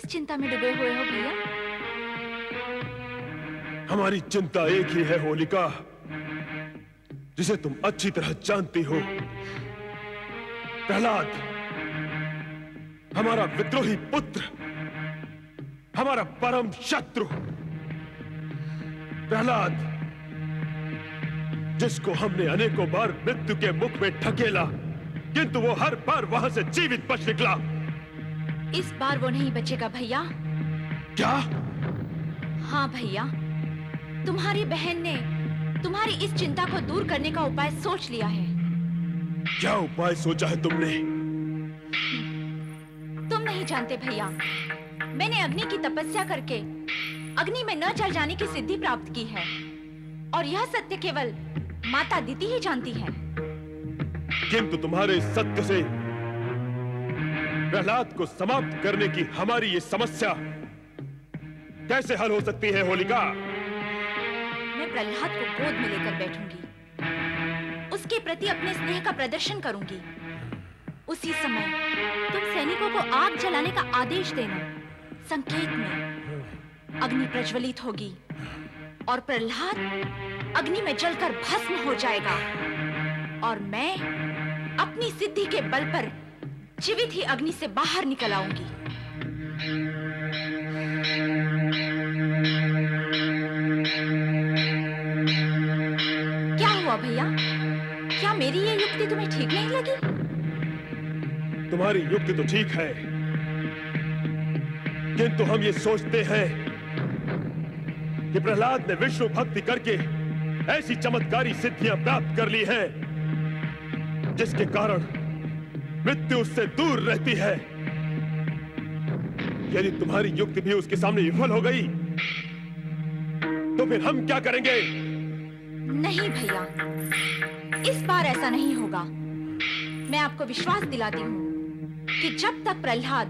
किस चिंता में डूबे हुए हो भैया? हमारी चिंता एक ही है होलिका, जिसे तुम अच्छी तरह जानती हो। प्रहलाद, हमारा विद्रोही पुत्र, हमारा परम शत्रु। प्रहलाद, जिसको हमने अनेकों बार मृत्यु के मुख में ढकेला, किंतु वो हर बार वहां से जीवित बच निकला। इस बार वो नहीं बचेगा भैया। क्या? हाँ भैया, तुम्हारी बहन ने तुम्हारी इस चिंता को दूर करने का उपाय सोच लिया है। क्या उपाय सोचा है तुमने? तुम नहीं जानते भैया, मैंने अग्नि की तपस्या करके अग्नि में न जल जाने की सिद्धि प्राप्त की है, और यह सत्य केवल माता दीति ही जानती है। किंतु तुम्हारे सत्य से प्रहलाद को समाप्त करने की हमारी ये समस्या कैसे हल हो सकती है होलिका? मैं प्रहलाद को गोद में लेकर बैठूंगी, उसके प्रति अपने स्नेह का प्रदर्शन करूंगी। उसी समय तुम सैनिकों को आग जलाने का आदेश देना। संकेत में अग्नि प्रज्वलित होगी और प्रहलाद अग्नि में जलकर भस्म हो जाएगा, और मैं अपनी सिद्धि के बल पर जीवित ही अग्नि से बाहर निकल आऊंगी। क्या हुआ भैया? क्या मेरी ये युक्ति तुम्हें ठीक नहीं लगी? तुम्हारी युक्ति तो ठीक है, किंतु हम ये सोचते हैं कि प्रहलाद ने विष्णु भक्ति करके ऐसी चमत्कारी सिद्धियां प्राप्त कर ली हैं, जिसके कारण मृत्यु उससे दूर रहती है। यदि तुम्हारी युक्ति भी उसके सामने विफल हो गई, तो फिर हम क्या करेंगे? नहीं भैया, इस बार ऐसा नहीं होगा। मैं आपको विश्वास दिलाती हूँ कि जब तक प्रहलाद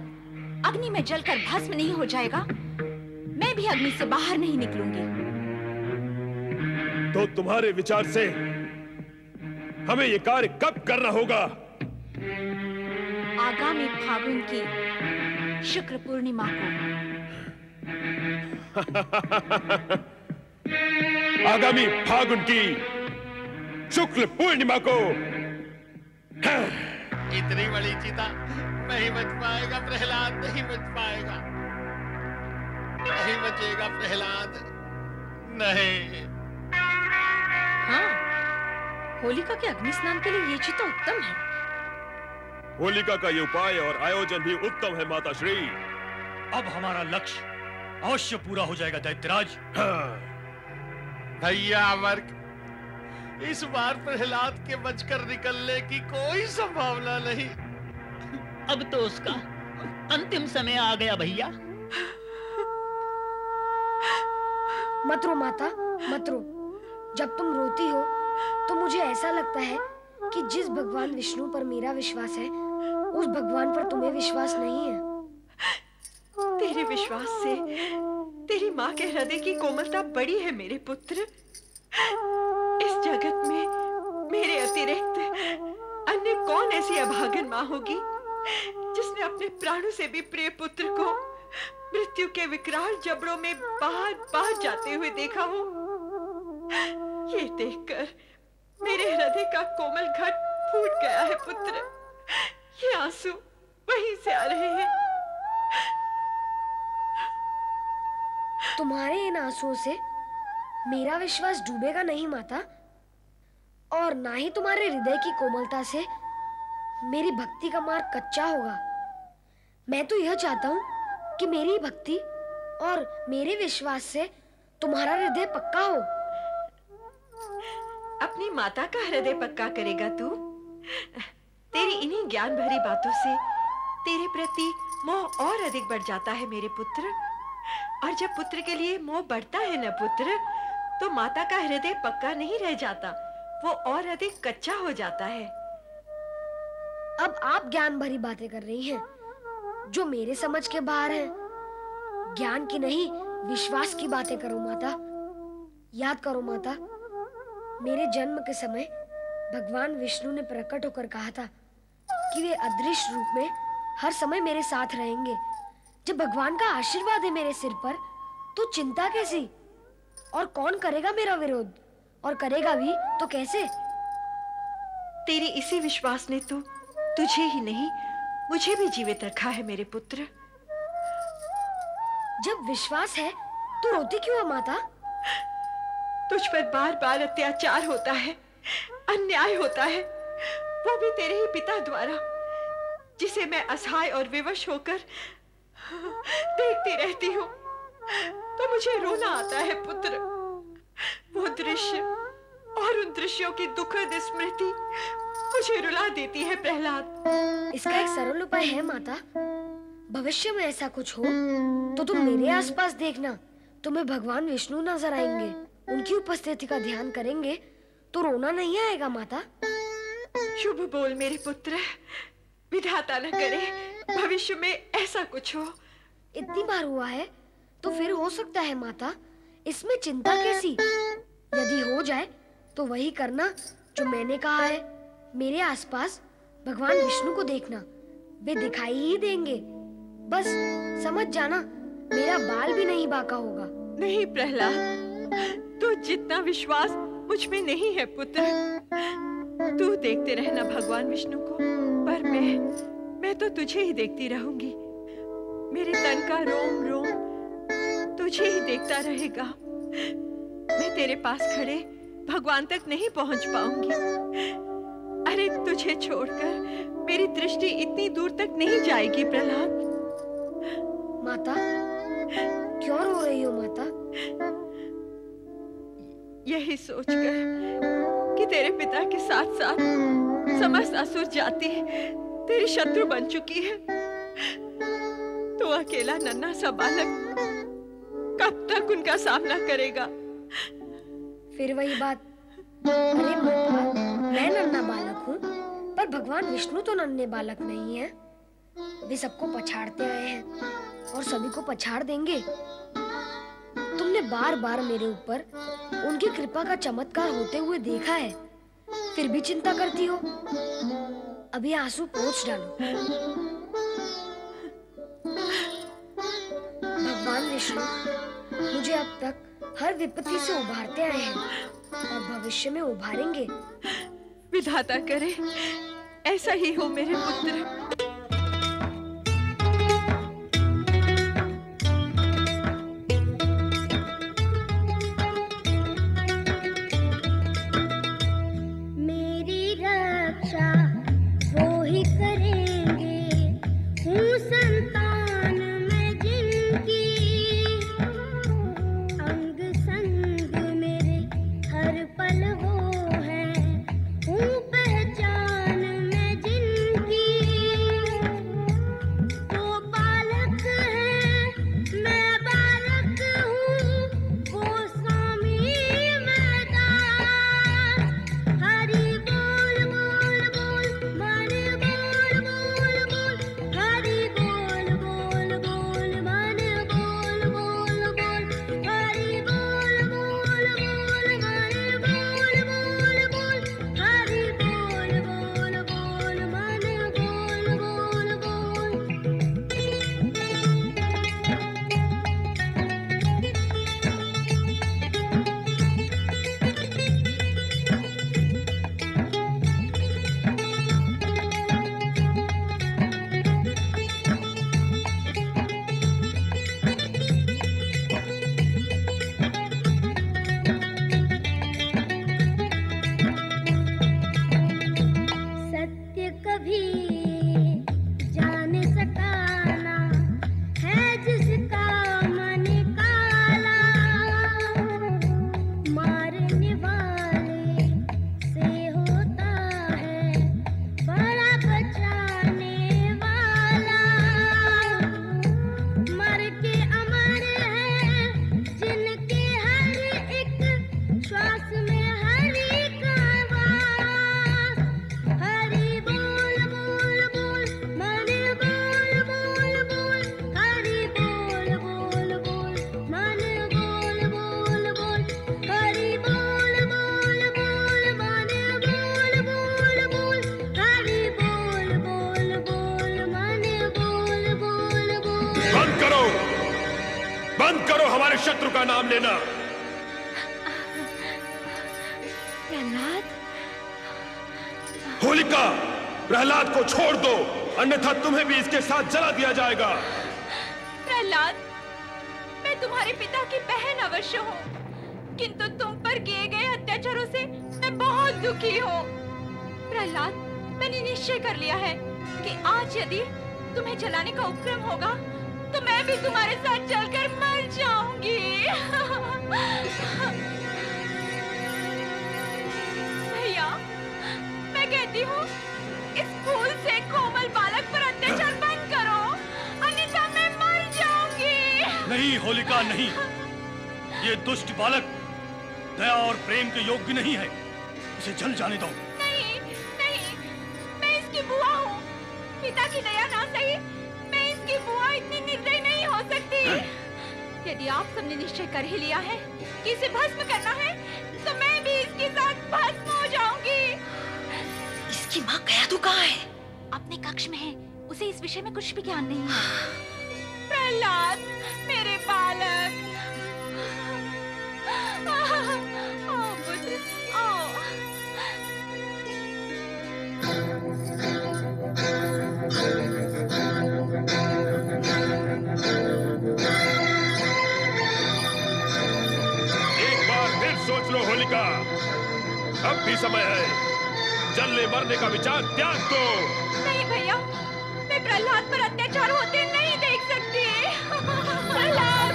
अग्नि में जलकर भस्म नहीं हो जाएगा, मैं भी अग्नि से बाहर नहीं निकलूंगी। तो तुम्हारे विचार से हमें यह कार्य कब करना होगा? आगामी फागुन की शुक्र पूर्णिमा को। आगामी फागुन की शुक्ल पूर्णिमा को। इतनी बड़ी चिता नहीं बच पाएगा प्रहलाद, नहीं बच पाएगा, नहीं बचेगा प्रहलाद, नहीं। हाँ, होलिका के अग्नि स्नान के लिए ये चिता उत्तम है। होलिका का ये उपाय और आयोजन भी उत्तम है माता श्री। अब हमारा लक्ष्य अवश्य पूरा हो जाएगा दैत्यराज। हाँ। भैया अमर्क, इस बार प्रहलाद के बचकर निकलने की कोई संभावना नहीं। अब तो उसका अंतिम समय आ गया भैया। मत रो माता, मत रो। जब तुम रोती हो तो मुझे ऐसा लगता है कि जिस भगवान विष्णु पर मेरा विश्वास है, उस भगवान पर तुम्हें विश्वास नहीं है। तेरे विश्वास से तेरी माँ के हृदय की कोमलता बड़ी है मेरे पुत्र। इस जगत में मेरे अतिरिक्त अन्य कौन ऐसी अभागन माँ होगी जिसने अपने प्राणों से भी प्रिय पुत्र को मृत्यु के विकराल जबड़ों में बार बार जाते हुए देखा हो। ये देखकर मेरे हृदय का कोमल घट फूट गया है पुत्र। ये आंसू वहीं से आ रहे हैं। तुम्हारे इन आंसुओं से मेरा विश्वास डूबेगा नहीं माता, और ना ही तुम्हारे हृदय की कोमलता से मेरी भक्ति का मार्ग कच्चा होगा। मैं तो यह चाहता हूँ कि मेरी भक्ति और मेरे विश्वास से तुम्हारा हृदय पक्का हो। अपनी माता का हृदय पक्का करेगा तू? तेरी इन्हीं ज्ञान भरी बातों से तेरे प्रति मोह और अधिक बढ़ जाता है मेरे पुत्र। और जब पुत्र के लिए मोह बढ़ता है न पुत्र, तो माता का हृदय पक्का नहीं रह जाता, वो और अधिक कच्चा हो जाता है। अब आप ज्ञान भरी बातें कर रही हैं, जो मेरे समझ के बाहर हैं। ज्ञान की नहीं, विश्वास की बातें करो माता। याद करो माता, मेरे जन्म के समय भगवान विष्णु ने प्रकट होकर कहा था कि वे अदृश्य रूप में हर समय मेरे साथ रहेंगे। जब भगवान का आशीर्वाद है मेरे सिर पर, तो चिंता कैसी? और कौन करेगा मेरा विरोध? और करेगा भी तो कैसे? तेरे इसी विश्वास ने तो तुझे ही नहीं, मुझे भी जीवित रखा है मेरे पुत्र। जब विश्वास है तो रोती क्यों है माता? तुझ पर बार बार अत्याचार होता है, अन्याय होता है, वो भी तेरे ही पिता द्वारा, जिसे मैं असहाय और विवश होकर देखती रहती हूँ। तो मुझे रोना आता है पुत्र। वो दृश्य और उन दृश्यों की दुखद स्मृति मुझे रुला देती है प्रहलाद। इसका एक सरल उपाय है माता। भविष्य में ऐसा कुछ हो तो तुम मेरे आसपास देखना, तुम्हें भगवान विष्णु नजर आएंगे। उनकी उपस्थिति का ध्यान करेंगे तो रोना नहीं आएगा माता। शुभ बोल मेरे पुत्र, विधाता न करे भविष्य में ऐसा कुछ हो। इतनी बार हुआ है तो फिर हो सकता है माता, इसमें चिंता कैसी? यदि हो जाए तो वही करना जो मैंने कहा है। मेरे आसपास भगवान विष्णु को देखना, वे दिखाई ही देंगे। बस समझ जाना, मेरा बाल भी नहीं बांका होगा। नहीं प्रहलाद, तू जितना विश्वास मुझ में नहीं है पुत्र। तू देखते रहना भगवान विष्णु को, पर मैं तो तुझे ही देखती रहूंगी। मेरे तन का रोम रोम तुझे ही देखता रहेगा। मैं तेरे पास खड़े भगवान तक नहीं पहुंच पाऊंगी। अरे तुझे छोड़कर मेरी दृष्टि इतनी दूर तक नहीं जाएगी प्रहलाद। माता, क्यों रो रही हो माता? यही सोचकर कि तेरे पिता के साथ साथ समस्त असुर जाति तेरी शत्रु बन चुकी है। तो अकेला नन्हा सा बालक कब तक उनका सामना करेगा? फिर वही बात। अरे माता, मैं नन्हा बालक हूँ, पर भगवान विष्णु तो नन्हे बालक नहीं है। वे सबको पछाड़ते आए हैं और सभी को पछाड़ देंगे। तुमने बार बार मेरे ऊपर उनकी कृपा का चमत्कार होते हुए देखा है, फिर भी चिंता करती हो। अभी आंसू पोंछ डालो। भगवान विष्णु मुझे अब तक हर विपत्ति से उभारते आए हैं और भविष्य में उभारेंगे। विधाता करे ऐसा ही हो मेरे पुत्र। मेरी रक्षा वो ही करेंगे, हूँ संतान मैं जिनकी। अंग संग मेरे हर पल वो है, हूँ पहचान मैं जिनकी। वो बालक है मैं बालक हूँ, वो स्वामी मैं दास। हरि बोल बोल बोल मन बोल बोल बोल, हरि बोल बोल बोल मन बोल बोल बोल, हरि बोल बोल बोल मन बोल बोल बोल, हरि बोल बोल बोल मन बोल बोल बोल। सत्य कभी जान सका ना है जिसका मन काला। मारने वाले से होता है बड़ा बचाने वाला। मर के अमर है जिनके हर एक श्वास में हरि का वास। हरि बोल बोल बंद करो हमारे शत्रु का नाम लेना। प्रहलाद, होलिका, प्रहलाद को छोड़ दो, अन्यथा तुम्हें भी इसके साथ जला दिया जाएगा। प्रहलाद, मैं तुम्हारे पिता की बहन अवश्य हूँ, किंतु तुम पर किए गए अत्याचारों से मैं बहुत दुखी हूँ। प्रहलाद, मैंने निश्चय कर लिया है कि आज यदि तुम्हें जलाने का उपक्रम होगा तो मैं भी तुम्हारे साथ चलकर मर जाऊंगी। भैया, मैं कहती हूँ इस फूल से कोमल बालक पर अत्याचार बंद करो, अन्यथा मैं मर जाऊंगी। नहीं होलिका, नहीं। ये दुष्ट बालक दया और प्रेम के योग्य नहीं है, इसे जल जाने दो। नहीं, नहीं, मैं इसकी बुआ हूँ। पिता की दया ना सही, मैं इसकी बुआ इतनी निर्दयी नहीं हो सकती। यदि आप सबने निश्चय कर ही लिया है कि इसे भस्म करना है, तो मैं भी इसके साथ भस्म हो जाऊंगी। इसकी माँ कयाधु कहाँ है? अपने कक्ष में है, उसे इस विषय में कुछ भी ज्ञान नहीं है। प्रहलाद, मेरे बालक, आओ पुत्र, आओ। एक बार फिर सोच लो होलिका, अब भी समय है, जलने मरने का विचार त्याग दो। नहीं भैया, मैं प्रहलाद पर अत्याचार होते नहीं देख सकती। प्रहलाद,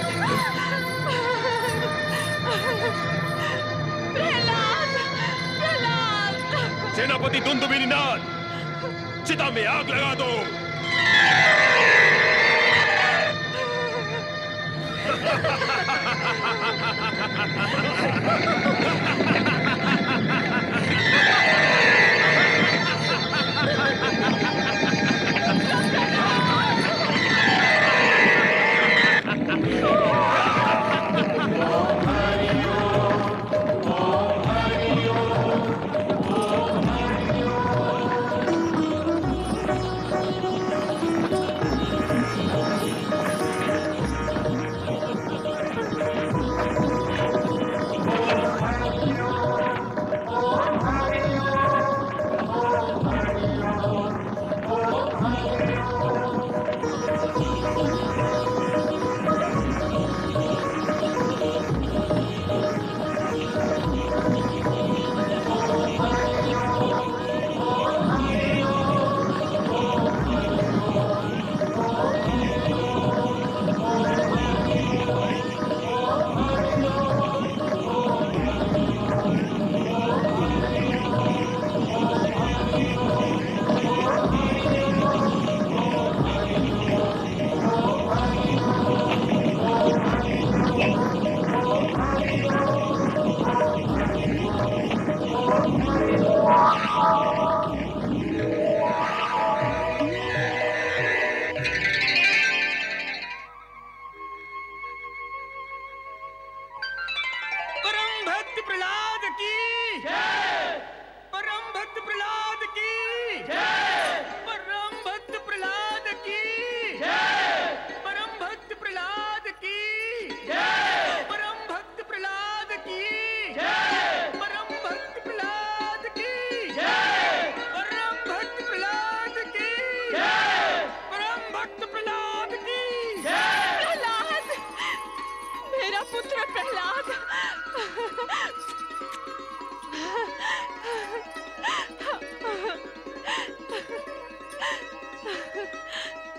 प्रहलाद, प्रहलाद। सेनापति दुंदुभिनी नाथ, चिता में आग लगा दो।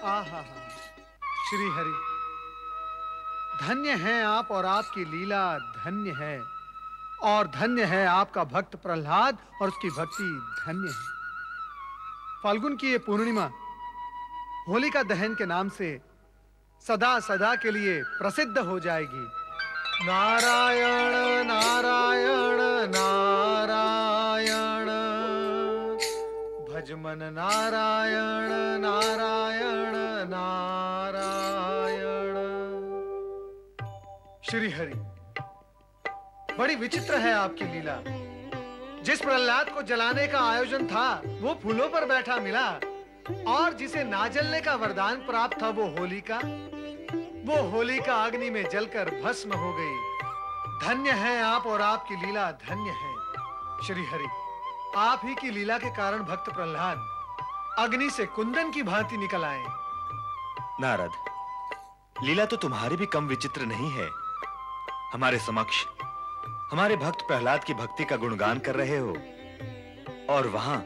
आहा, श्री हरि, धन्य हैं आप और आपकी लीला धन्य है, और धन्य है आपका भक्त प्रहलाद और उसकी भक्ति धन्य है। फाल्गुन की ये पूर्णिमा होलिका दहन के नाम से सदा सदा के लिए प्रसिद्ध हो जाएगी। नारायण नारायण नारायण, भजमन नारायण नारायण नारायण। श्री हरि, बड़ी विचित्र है आपकी लीला। जिस प्रहलाद को जलाने का आयोजन था वो फूलों पर बैठा मिला, और जिसे ना जलने का वरदान प्राप्त था वो होलिका वो होलिका अग्नि में जलकर भस्म हो गई। धन्य हैं आप और आपकी लीला धन्य है। श्री हरि, आप ही की लीला के कारण भक्त प्रहलाद अग्नि से कुंदन की भांति निकल आए। नारद, लीला तो तुम्हारी भी कम विचित्र नहीं है। हमारे समक्ष हमारे भक्त प्रहलाद की भक्ति का गुणगान कर रहे हो और वहां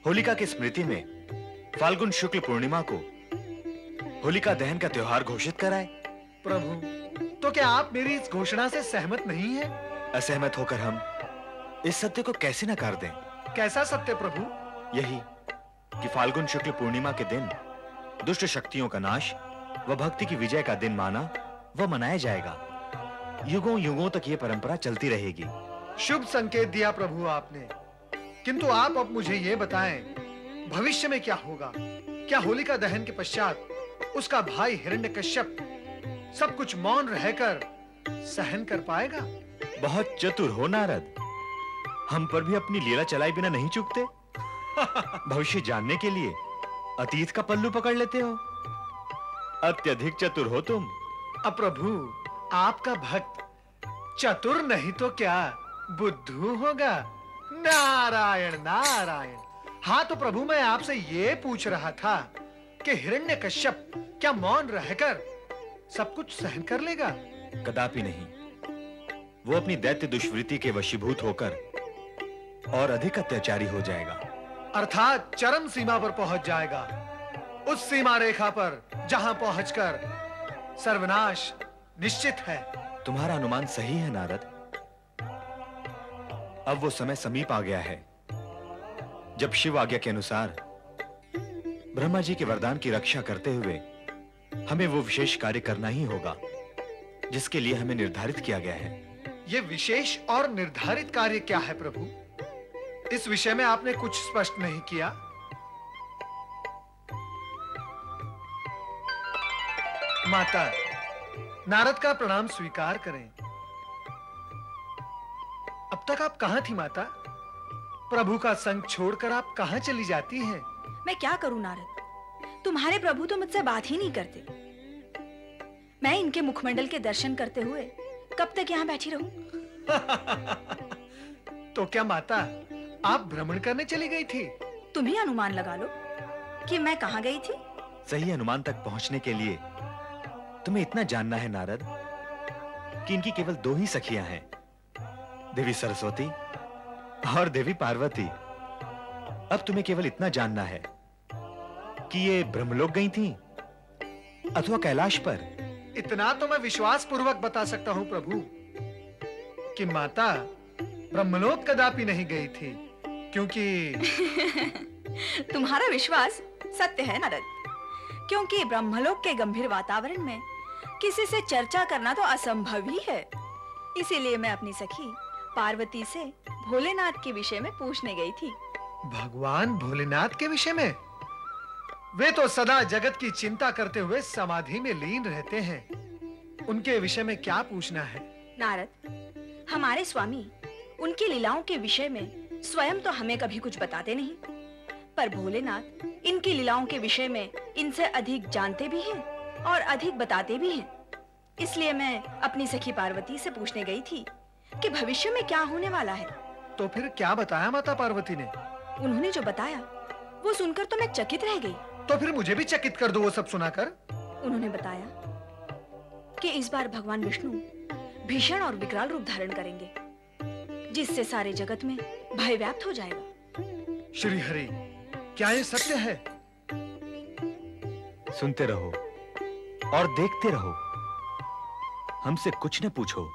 होलिका की स्मृति में फाल्गुन शुक्ल पूर्णिमा को होलिका दहन का त्योहार घोषित कराए। प्रभु, तो क्या आप मेरी इस घोषणा से सहमत नहीं हैं? असहमत होकर हम इस सत्य को कैसे नकार दें? कैसा सत्य प्रभु? यही कि फाल्गुन शुक्ल पूर्णिमा के दिन दुष्ट शक्तियों का नाश व भक्ति की विजय का दिन माना व मनाया जाएगा। युगों युगों तक ये परंपरा चलती रहेगी। शुभ संकेत दिया प्रभु आपने, किंतु आप अब मुझे ये बताएं, भविष्य में क्या होगा? क्या होलिका दहन के पश्चात उसका भाई हिरण्यकश्यप सब कुछ मौन रहकर सहन कर पाएगा? बहुत चतुर हो नारद, हम पर भी अपनी लीला चलाए बिना नहीं चूकते। भविष्य जानने के लिए अतीत का पल्लू पकड़ लेते हो। अत्यधिक चतुर हो तुम। अब प्रभु, आपका भक्त चतुर नहीं तो क्या बुद्धू होगा? नारायण नारायण। हाँ तो प्रभु, मैं आपसे ये पूछ रहा था कि हिरण्यकश्यप क्या मौन रहकर सब कुछ सहन कर लेगा? कदापि नहीं। वो अपनी दैत्य दुष्वृत्ति के वशीभूत होकर और अधिक अत्याचारी हो जाएगा। अर्थात चरम सीमा पर पहुंच जाएगा, उस सीमा रेखा पर जहां पहुंचकर सर्वनाश निश्चित है। तुम्हारा अनुमान सही है नारद। अब वो समय समीप आ गया है जब शिव आज्ञा के अनुसार ब्रह्मा जी के वरदान की रक्षा करते हुए हमें वो विशेष कार्य करना ही होगा जिसके लिए हमें निर्धारित किया गया है। ये विशेष और निर्धारित कार्य क्या है प्रभु? इस विषय में आपने कुछ स्पष्ट नहीं किया। माता, नारद का प्रणाम स्वीकार करें। अब तक आप कहां थी माता? प्रभु का संग छोड़कर आप कहां चली जाती हैं? मैं क्या करूं नारद, तुम्हारे प्रभु तो मुझसे बात ही नहीं करते। मैं इनके मुखमंडल के दर्शन करते हुए कब तक यहाँ बैठी रहूं? तो क्या माता, आप भ्रमण करने चली गई थी? तुम ही अनुमान लगा लो कि मैं कहाँ गई थी। सही अनुमान तक पहुंचने के लिए तुम्हें इतना जानना है नारद कि इनकी केवल दो ही सखियां हैं, देवी सरस्वती और देवी पार्वती। अब तुम्हें केवल इतना जानना है कि ये ब्रह्मलोक गई थीं अथवा कैलाश पर। इतना तो मैं विश्वास पूर्वक बता सकता हूं प्रभु कि माता ब्रह्मलोक कदापि नहीं गई थी, क्योंकि तुम्हारा विश्वास सत्य है नारद, क्योंकि ब्रह्मलोक के गंभीर वातावरण में किसी से चर्चा करना तो असंभव ही है। इसीलिए मैं अपनी सखी पार्वती से भोलेनाथ के विषय में पूछने गई थी। भगवान भोलेनाथ के विषय में? वे तो सदा जगत की चिंता करते हुए समाधि में लीन रहते हैं। उनके विषय में क्या पूछना है? नारद, हमारे स्वामी उनकी लीलाओं के विषय में स्वयं तो हमें कभी कुछ बताते नहीं, पर भोलेनाथ इनकी लीलाओं के विषय में इनसे अधिक जानते भी हैं और अधिक बताते भी हैं। इसलिए मैं अपनी सखी पार्वती से पूछने गई थी कि भविष्य में क्या होने वाला है। तो फिर क्या बताया माता पार्वती ने? उन्होंने जो बताया वो सुनकर तो मैं चकित रह गई। तो फिर मुझे भी चकित कर दो वो सब सुनाकर। उन्होंने बताया कि इस बार भगवान विष्णु भीषण और विकराल रूप धारण करेंगे, जिससे सारे जगत में भय व्याप्त हो जाएगा। श्री हरि, क्या ये सत्य है? सुनते रहो और देखते रहो, हमसे कुछ न पूछो।